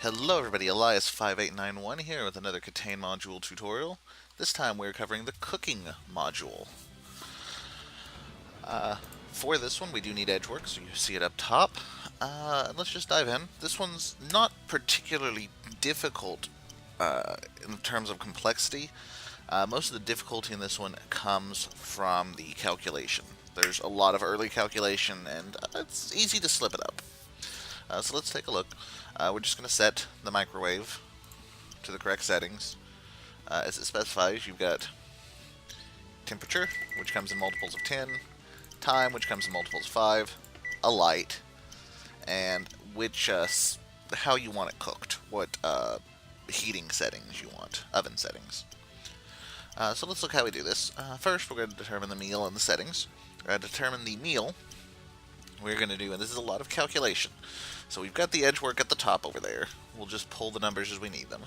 Hello everybody, Elias5891 here with another KTANE module tutorial. This time we're covering the cooking module. For this one we do need edge work, so you see it up top. And let's just dive in. This one's not particularly difficult in terms of complexity. Most of the difficulty in this one comes from the calculation. There's a lot of early calculation and it's easy to slip it up. So let's take a look. We're just going to set the microwave to the correct settings. As it specifies, you've got temperature, which comes in multiples of 10, time, which comes in multiples of 5, a light, and how you want it cooked, what heating settings you want, oven settings. So let's look how we do this. First, we're going to determine the meal and the settings. To determine the meal, we're going to do, and this is a lot of calculation. So we've got the edge work at the top over there. We'll just pull the numbers as we need them.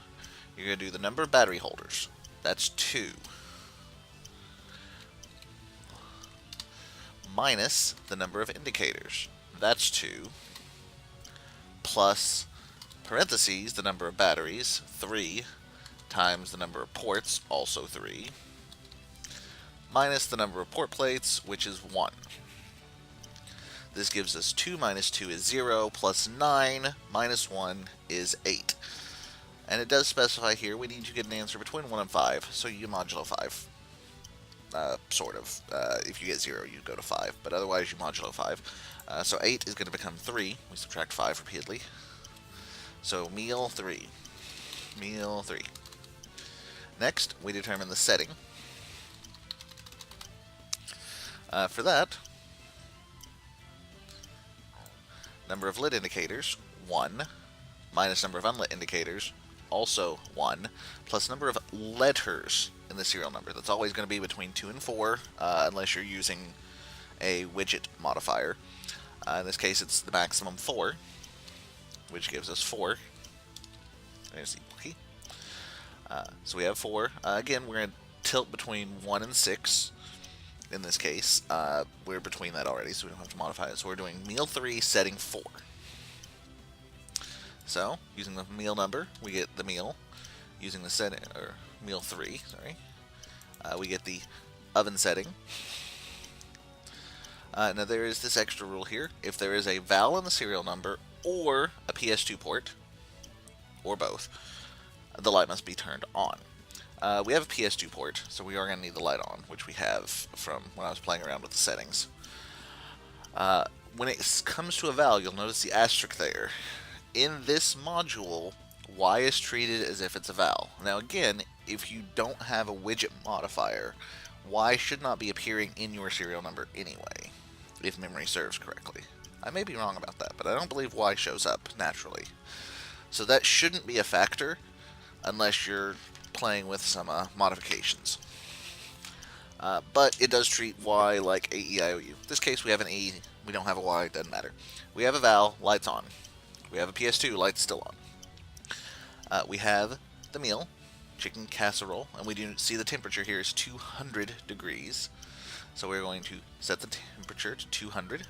You're going to do the number of battery holders. That's 2. Minus the number of indicators. That's 2. Plus, parentheses, the number of batteries, 3. Times the number of ports, also 3. Minus the number of port plates, which is 1. This gives us 2 minus 2 is 0, plus 9 minus 1 is 8. And it does specify here we need to get an answer between 1 and 5, so you modulo 5. Sort of. If you get 0, you go to 5, but otherwise you modulo 5. So 8 is going to become 3. We subtract 5 repeatedly. So meal 3. Meal 3. Next, we determine the setting. For that, number of lit indicators, 1, minus number of unlit indicators, also 1, plus number of letters in the serial number. That's always going to be between 2 and 4, unless you're using a widget modifier. In this case, it's the maximum 4, which gives us 4. There's the key. So we have 4. Again, we're going to tilt between 1 and 6. In this case, we're between that already, so we don't have to modify it. So we're doing meal 3, setting 4. So, using the meal number, we get the meal. Using the setting, or meal 3, sorry, we get the oven setting. Now there is this extra rule here. If there is a val in the serial number, or a PS2 port, or both, the light must be turned on. We have a PS2 port, so we are going to need the light on, which we have from when I was playing around with the settings. When it comes to a val, you'll notice the asterisk there. In this module, Y is treated as if it's a val. Now again, if you don't have a widget modifier, Y should not be appearing in your serial number anyway, if memory serves correctly. I may be wrong about that, but I don't believe Y shows up naturally. So that shouldn't be a factor unless you're playing with some modifications. But it does treat Y like A, E, I, O, U. In this case, we have an E, we don't have a Y, it doesn't matter. We have a val, lights on. We have a PS2, lights still on. We have the meal, chicken casserole, and we do see the temperature here is 200 degrees. So we're going to set the temperature to 200.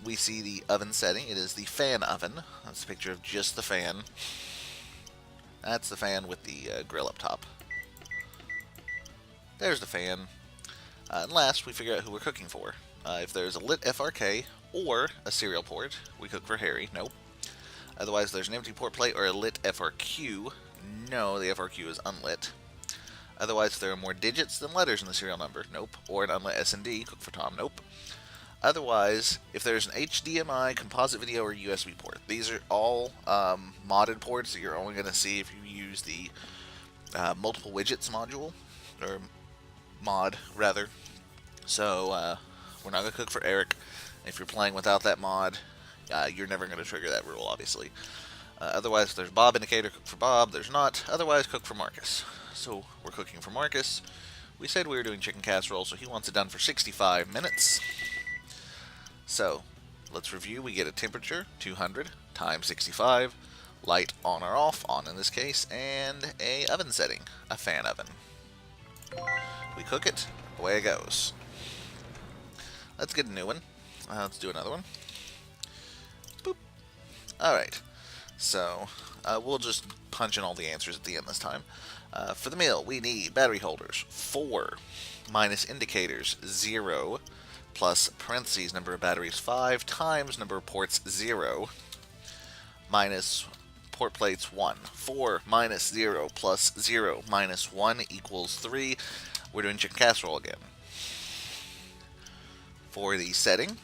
We see the oven setting. It is the fan oven. That's a picture of just the fan. That's the fan with the grill up top. There's the fan. And last, we figure out who we're cooking for. If there's a lit FRK or a serial port, we cook for Harry. Nope. Otherwise, there's an empty port plate or a lit FRQ. No, the FRQ is unlit. Otherwise, if there are more digits than letters in the serial number. Nope. Or an unlit S&D, cook for Tom. Nope. Otherwise, if there's an HDMI, composite video, or USB port, these are all modded ports that you're only going to see if you use the multiple widgets module, or mod, rather. So, we're not going to cook for Eric. If you're playing without that mod, you're never going to trigger that rule, obviously. Otherwise, if there's Bob indicator, cook for Bob. There's not. Otherwise, cook for Marcus. So, we're cooking for Marcus. We said we were doing chicken casserole, so he wants it done for 65 minutes. So, let's review. We get a temperature, 200 times 65, light on or off, on in this case, and a oven setting, a fan oven. We cook it, away it goes. Let's get a new one. Let's do another one. Alright, so we'll just punch in all the answers at the end this time. For the meal, we need battery holders 4, minus indicators 0, plus parentheses number of batteries 5, times number of ports 0, minus port plates 1. 4 minus 0 plus 0 minus 1 equals 3. We're doing chicken casserole again. For the setting,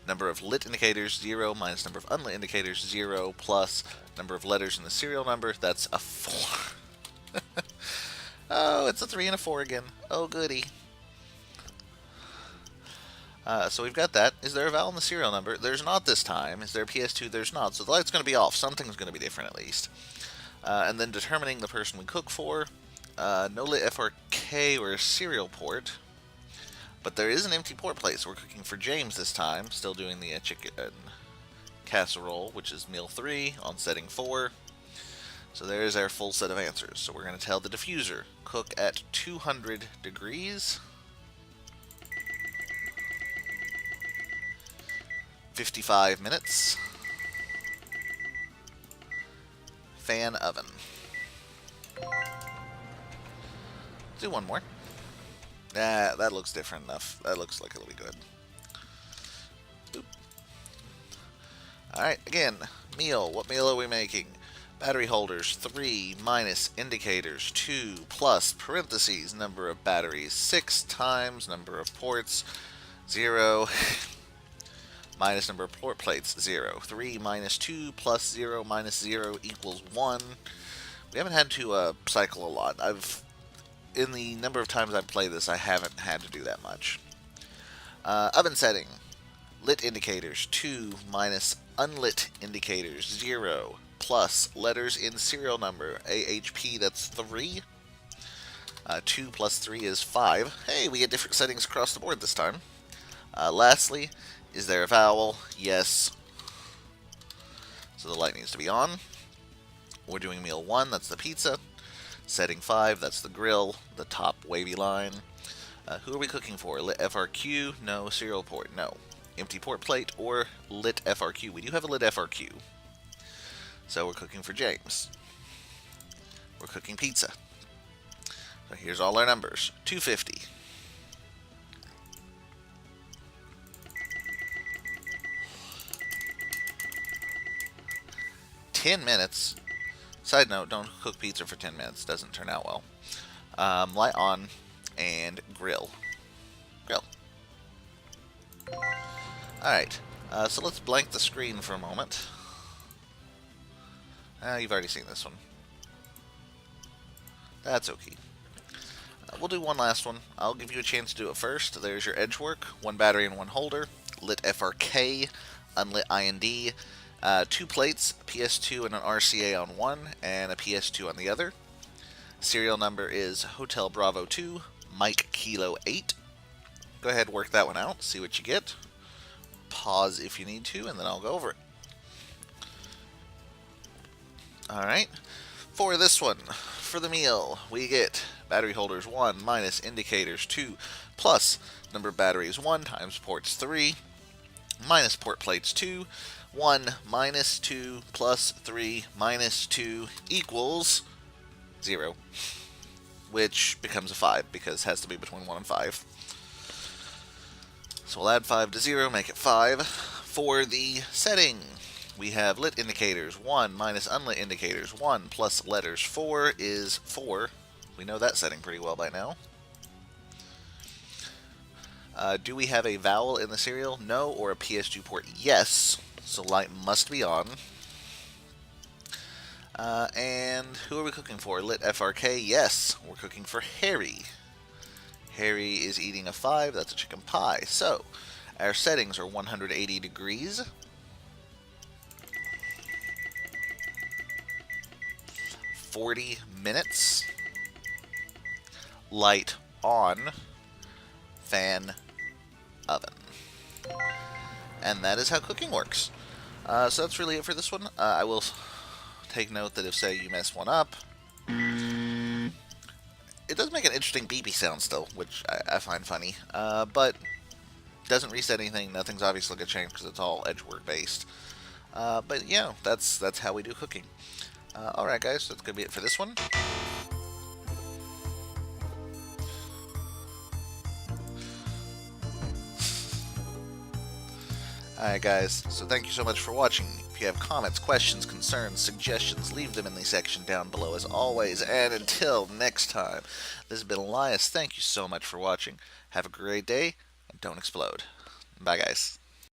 number of lit indicators 0 minus number of unlit indicators 0 plus number of letters in the serial number, that's a 4. Oh, it's a 3 and a 4 again. Oh, goody. So we've got that. Is there a vowel in the serial number? There's not this time. Is there a PS2? There's not. So the light's going to be off. Something's going to be different at least. And then determining the person we cook for. No lit FRK or a serial port. But there is an empty port plate, so we're cooking for James this time. Still doing the chicken casserole, which is meal 3 on setting 4. So there's our full set of answers. So we're going to tell the diffuser, cook at 200 degrees. 55 minutes. Fan oven. Do one more. That looks different enough. That looks like it'll be good. Boop. Alright, again, meal. What meal are we making? Battery holders 3 minus indicators 2 plus parentheses number of batteries 6 times number of ports 0 minus number of port plates 0. 3 minus 2 plus 0 minus 0 equals 1. We haven't had to cycle a lot. In the number of times I've played this, I haven't had to do that much. Oven setting. Lit indicators 2 minus unlit indicators 0 plus letters in serial number AHP, that's 3. 2 plus 3 is 5. Hey, we get different settings across the board this time. Lastly, is there a vowel? Yes. So the light needs to be on. We're doing meal 1, that's the pizza. Setting 5, that's the grill, the top wavy line. Who are we cooking for? Lit FRQ? No. Serial port? No. Empty port plate or lit FRQ? We do have a lit FRQ. So we're cooking for James. We're cooking pizza. So here's all our numbers. 250. 10 minutes. Side note, don't cook pizza for 10 minutes. Doesn't turn out well. Light on and grill. Grill. Alright, so let's blank the screen for a moment. You've already seen this one. That's okay. We'll do one last one. I'll give you a chance to do it first. There's your edge work. 1 battery and 1 holder. Lit FRK. Unlit IND. 2 plates, a PS2 and an RCA on one, and a PS2 on the other. Serial number is Hotel Bravo 2, Mike Kilo 8. Go ahead and work that one out, see what you get. Pause if you need to, and then I'll go over it. Alright, for this one, for the meal, we get battery holders 1 minus indicators 2 plus number of batteries 1 times ports 3 minus port plates 2. 1 minus 2 plus 3 minus 2 equals 0, which becomes a 5 because it has to be between 1 and 5. So we'll add 5 to 0, make it 5. For the setting, we have lit indicators 1 minus unlit indicators 1 plus letters 4 is 4. We know that setting pretty well by now. Do we have a vowel in the serial? No. Or a PS2 port? Yes. So light must be on. And who are we cooking for? Lit FRK? Yes. We're cooking for Harry. Harry is eating a 5. That's a chicken pie. So our settings are 180 degrees. 40 minutes. Light on. Fan oven. And that is how cooking works. So that's really it for this one. I will take note that if, say, you mess one up, it does make an interesting beepy sound still, which I find funny, but doesn't reset anything. Nothing's obviously going to change because it's all edge work based. But yeah, that's how we do cooking. Alright guys, that's gonna be it for this one. Alright guys, so thank you so much for watching. If you have comments, questions, concerns, suggestions, leave them in the section down below as always. And until next time, this has been Elias. Thank you so much for watching. Have a great day, and don't explode. Bye guys.